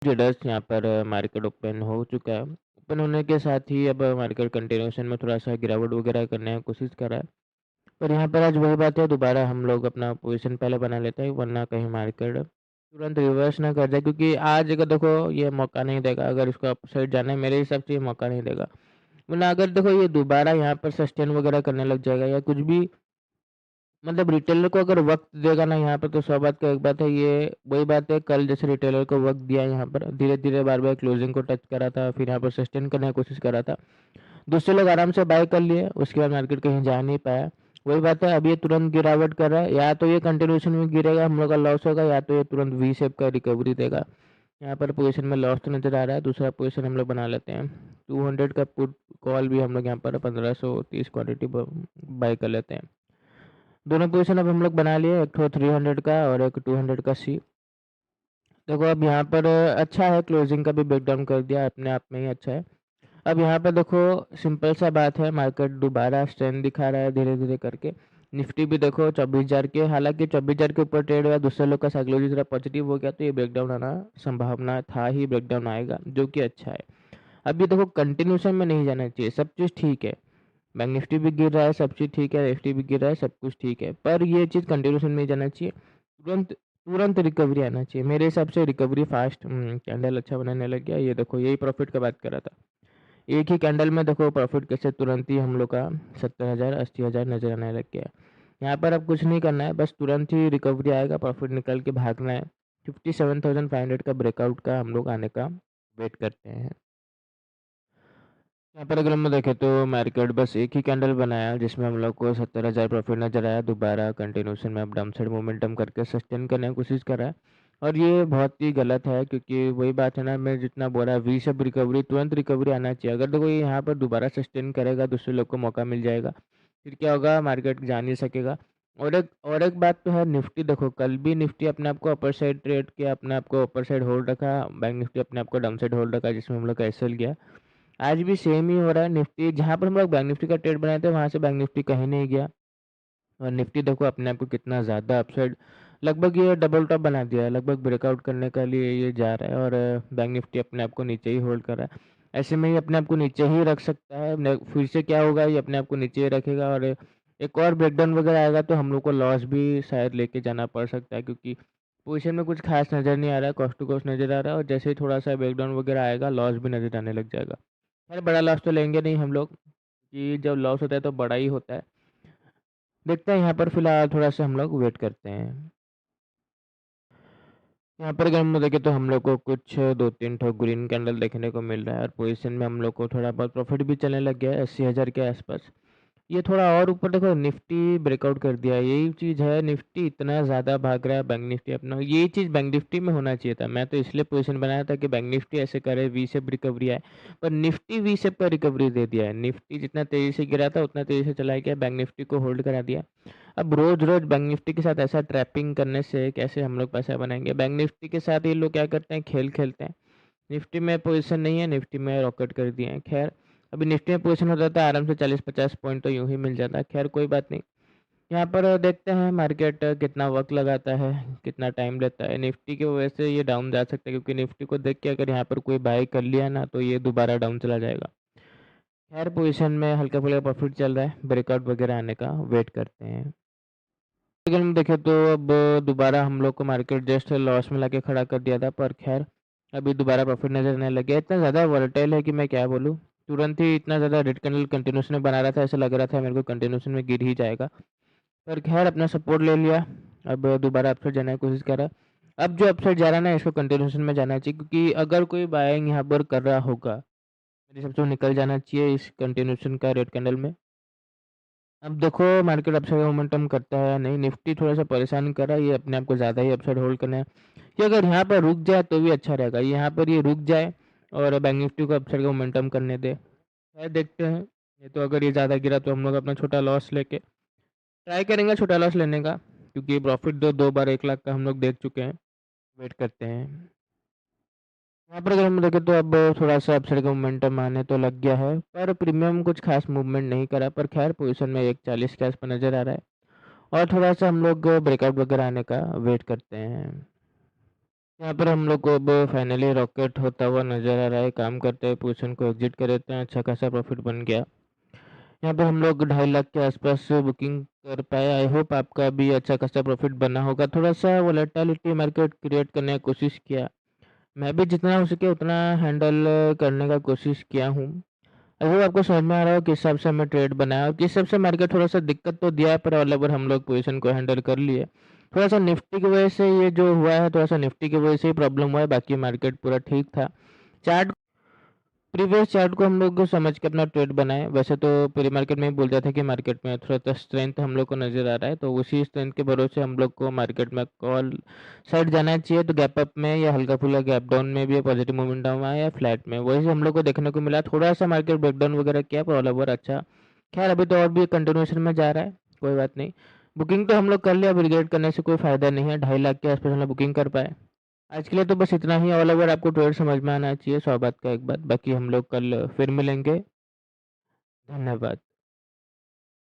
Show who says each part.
Speaker 1: Traders यहाँ पर market open हो चुका है। ओपन होने के साथ ही अब मार्केट कंटिन्यूशन में थोड़ा सा गिरावट वगैरह करने की कोशिश कर रहा है, पर यहाँ पर आज वही बात है, दोबारा हम लोग अपना पोजीशन पहले बना लेते हैं, वरना कहीं मार्केट तुरंत रिवर्स ना कर जाए, क्योंकि आज अगर देखो ये मौका नहीं देगा, अगर इसको अप साइड जाना है मेरे हिसाब से ये मौका नहीं देगा। वरना अगर देखो ये दोबारा यहाँ पर सस्टेन वगैरह करने लग जाएगा या कुछ भी, मतलब रिटेलर को अगर वक्त देगा ना यहाँ पर, तो सौ बात का एक बात है, ये वही बात है कल जैसे रिटेलर को वक्त दिया, यहाँ पर धीरे धीरे बार बार क्लोजिंग को टच करा था, फिर यहाँ पर सस्टेन करने की कोशिश करा था, दूसरे लोग आराम से बाय कर लिए, उसके बाद मार्केट कहीं जा नहीं पाया। वही बात है, अब ये तुरंत गिरावट कर रहा है, या तो ये कंटिन्यूशन में गिरेगा, हम लोग का लॉस होगा, या तो ये तुरंत वी शेप का रिकवरी देगा। यहाँ पर पोजीशन में लॉस तो नजर आ रहा है, दूसरा पोजीशन हम लोग बना लेते हैं 200 का पुट कॉल भी हम लोग यहाँ पर 1530 क्वांटिटी बाय कर लेते हैं। दोनों पोजीशन अब हम लोग बना लिए, एक तो 300 का और एक 200 का सी। देखो अब यहाँ पर अच्छा है, क्लोजिंग का भी ब्रेकडाउन कर दिया, अपने आप में ही अच्छा है। अब यहाँ पर देखो सिंपल सा बात है, मार्केट दोबारा स्ट्रेंथ दिखा रहा है धीरे धीरे करके। निफ्टी भी देखो 24,000 के, हालांकि 24,000 के ऊपर ट्रेड हुआ, दूसरे लोग का साइकोलॉजी थोड़ा पॉजिटिव हो गया, तो ये ब्रेकडाउन आना संभावना था ही, ब्रेकडाउन आएगा, जो कि अच्छा है। अब ये देखो कंटिन्यूशन में नहीं जाना चाहिए, सब चीज़ ठीक है, बैंक निफ्टी भी गिर रहा है, सब चीज़ ठीक है, निफ्टी भी गिर रहा है, सब कुछ ठीक है, पर ये चीज़ कंटिन्यूशन में नहीं जाना चाहिए, तुरंत तुरंत रिकवरी आना चाहिए। मेरे हिसाब से रिकवरी फास्ट कैंडल अच्छा बनाने लग गया, ये देखो यही प्रॉफिट का बात कर रहा था, एक ही कैंडल में देखो प्रॉफिट कैसे तुरंत ही हम लोग का 70,000 80,000 नजर आने लग गया है। यहाँ पर अब कुछ नहीं करना है, बस तुरंत ही रिकवरी आएगा, प्रॉफिट निकल के भागना है। 57,500 का ब्रेकआउट का हम लोग आने का वेट करते हैं। यहाँ पर अगर हम देखें तो मार्केट बस एक ही कैंडल बनाया, जिसमें हम लोग को 70,000 प्रॉफिट नजर आया, दोबारा कंटिन्यूशन में अब डाउन साइड मोमेंटम करके सस्टेन करने की कोशिश कर रहा है, और ये बहुत ही गलत है, क्योंकि वही बात है ना, मैं जितना बोला वी शेप रिकवरी, तुरंत रिकवरी आना चाहिए। अगर देखो ये यहाँ पर दोबारा सस्टेन करेगा, दूसरे लोग को मौका मिल जाएगा, फिर क्या होगा, मार्केट जा नहीं सकेगा। और एक बात तो है, निफ्टी देखो कल भी निफ्टी अपने आप को अपर साइड ट्रेड किया, अपने आप को अपर साइड होल्ड रखा, बैंक निफ्टी अपने आप को डाउन साइड होल्ड रखा, जिसमें हम लोग का एसएल गया। आज भी सेम ही हो रहा है, निफ्टी जहाँ पर हम लोग बैंक निफ्टी का ट्रेड बनाए थे, वहाँ से बैंक निफ्टी कहीं नहीं गया, और निफ्टी देखो अपने आप को कितना ज़्यादा अपसाइड, लगभग ये डबल टॉप बना दिया है, लगभग ब्रेकआउट करने के लिए ये जा रहा है, और बैंक निफ्टी अपने आप को नीचे ही होल्ड कर रहा है। ऐसे में ही अपने आप को नीचे ही रख सकता है, फिर से क्या होगा, ये अपने आप को नीचे ही रखेगा, और एक और ब्रेकडाउन वगैरह आएगा तो हम लोग को लॉस भी शायद लेके जाना पड़ सकता है, क्योंकि पोजीशन में कुछ खास नज़र नहीं आ रहा है, कॉस्ट टू कॉस्ट नज़र आ रहा है, और जैसे ही थोड़ा सा ब्रेकडाउन वगैरह आएगा, लॉस भी नज़र आने लग जाएगा। खैर बड़ा लॉस तो लेंगे नहीं हम लोग, कि जब लॉस होता है तो बड़ा ही होता है। देखते हैं, यहाँ पर फिलहाल थोड़ा सा हम लोग वेट करते हैं। यहाँ पर अगर हम देखें तो हम लोग को कुछ 2-3 ठो ग्रीन कैंडल देखने को मिल रहा है, और पोजीशन में हम लोग को थोड़ा बहुत प्रॉफिट भी चलने लग गया है 80,000 के आसपास। ये थोड़ा और ऊपर देखो, निफ्टी ब्रेकआउट कर दिया, यही चीज़ है, निफ्टी इतना ज़्यादा भाग रहा है, बैंक निफ्टी अपना, यही चीज़ बैंक निफ्टी में होना चाहिए था। मैं तो इसलिए पोजीशन बनाया था कि बैंक निफ्टी ऐसे करे, वी शेप रिकवरी आए, पर निफ्टी वी शेप का रिकवरी दे दिया है, निफ्टी जितना तेज़ी से गिरा था उतना तेज़ी से चला गया, बैंक निफ्टी को होल्ड करा दिया। अब रोज रोज बैंक निफ्टी के साथ ऐसा ट्रैपिंग करने से कैसे हम लोग पैसा बनाएंगे। बैंक निफ्टी के साथ ये लोग क्या करते हैं, खेल खेलते हैं। निफ्टी में पोजीशन नहीं है, निफ्टी में रॉकेट कर दिए हैं। खैर अभी निफ्टी में पोजीशन होता था, आराम से 40-50 पॉइंट तो यूं ही मिल जाता है। खैर कोई बात नहीं, यहाँ पर देखते हैं मार्केट कितना वक्त लगाता है, कितना टाइम लेता है। निफ्टी की वजह से ये डाउन जा सकता है, क्योंकि निफ्टी को देख के अगर यहाँ पर कोई बाय कर लिया ना, तो ये दोबारा डाउन चला जाएगा। खैर पोजीशन में हल्का फुल्का प्रॉफिट चल रहा है, ब्रेकआउट वगैरह आने का वेट करते हैं। अगर हम देखें तो अब दोबारा हम लोग को मार्केट जस्ट लॉस में लाके खड़ा कर दिया था, पर खैर अभी दोबारा प्रॉफिट नजर आने लग गया। इतना ज़्यादा वोलेटाइल है कि मैं क्या बोलूँ, तुरंत ही इतना ज़्यादा रेड कैंडल कंटिन्यूशन में बना रहा था, ऐसा लग रहा था मेरे को कंटिन्यूशन में गिर ही जाएगा, पर खैर अपना सपोर्ट ले लिया। अब दोबारा अपसाइड जाने की कोशिश कर रहा है। अब जो अपसाइड जा रहा है ना, इसको कंटिन्यूशन में जाना चाहिए, क्योंकि अगर कोई बाइंग यहाँ पर कर रहा होगा, मेरे हिसाब से वो निकल जाना चाहिए इस कंटिन्यूशन का रेड कैंडल में। अब देखो मार्केट अपसाइड मोमेंटम करता है या नहीं, निफ्टी थोड़ा सा परेशान कर रहा है, ये अपने आप को ज़्यादा ही अपसाइड होल्ड करना है, कि अगर यहाँ पर रुक जाए तो भी अच्छा रहेगा, यहाँ पर ये रुक जाए और बैंक निफ्टी को अपसाइड का मोमेंटम करने दे। खैर देखते हैं, ये तो अगर ये ज़्यादा गिरा तो हम लोग अपना छोटा लॉस लेके ट्राई करेंगे छोटा लॉस लेने का, क्योंकि प्रॉफिट दो दो बार 1 लाख का हम लोग देख चुके हैं। वेट करते हैं। यहाँ पर अगर हम देखें तो अब थोड़ा-सा अपसाइड का मोमेंटम आने तो लग गया है, पर प्रीमियम कुछ खास मूवमेंट नहीं करा, पर खैर पोजीशन में 140 के आस-पास नज़र आ रहा है और थोड़ा-सा हम लोग ब्रेकआउट वगैरह आने का वेट करते हैं। यहाँ पर हम लोग को अब फाइनली रॉकेट होता हुआ नज़र आ रहा है, काम करते हुए पोजीशन को एग्ज़िट कर देते हैं, अच्छा खासा प्रॉफिट बन गया। यहाँ पर हम लोग 2.5 लाख के आसपास बुकिंग कर पाए। आई होप आपका भी अच्छा खासा प्रॉफिट बना होगा। थोड़ा-सा वोलेटिलिटी मार्केट क्रिएट करने की कोशिश किया। मैं भी जितना हो सके उतना हैंडल करने का कोशिश किया हूँ। आई होप आपको समझ में आ रहा हो किस हिसाब से हमने ट्रेड बनाया और किस हिसाब से मार्केट थोड़ा-सा दिक्कत तो दिया है, पर ऑल ओवर हम लोग पोज़ीशन को हैंडल कर लिए। थोड़ा-सा निफ्टी की वजह से ये जो हुआ है, थोड़ा-सा निफ्टी की वजह से ही प्रॉब्लम हुआ है, बाकी मार्केट पूरा ठीक था। चार्ट प्रीवियस चार्ट को हम लोग समझ के अपना ट्रेड बनाए। वैसे तो प्री मार्केट में ही बोल रहा था कि मार्केट में थोड़ा-सा स्ट्रेंथ हम लोग को नज़र आ रहा है, तो उसी स्ट्रेंथ के भरोसे हम लोग को मार्केट में कॉल साइड जाना चाहिए। तो गैप अप में या हल्का-फुल्का गैप डाउन में भी पॉजिटिव मोमेंटम आया या फ्लैट में, वही हम लोग को देखने को मिला। थोड़ा-सा मार्केट ब्रेकडाउन वगैरह किया पर ऑल ओवर अच्छा। खैर अभी तो और भी कंटिन्यूएशन में जा रहा है, कोई बात नहीं। बुकिंग तो हम लोग कर लिया, अब रिग्रेट करने से कोई फ़ायदा नहीं है। 2.5 लाख के आस-पास हम लोग बुकिंग कर पाए। आज के लिए तो बस इतना ही। ऑल ओवर आपको ट्रेड समझ में आना चाहिए, 100 बात का एक बात। बाकी हम लोग कल फिर मिलेंगे। धन्यवाद।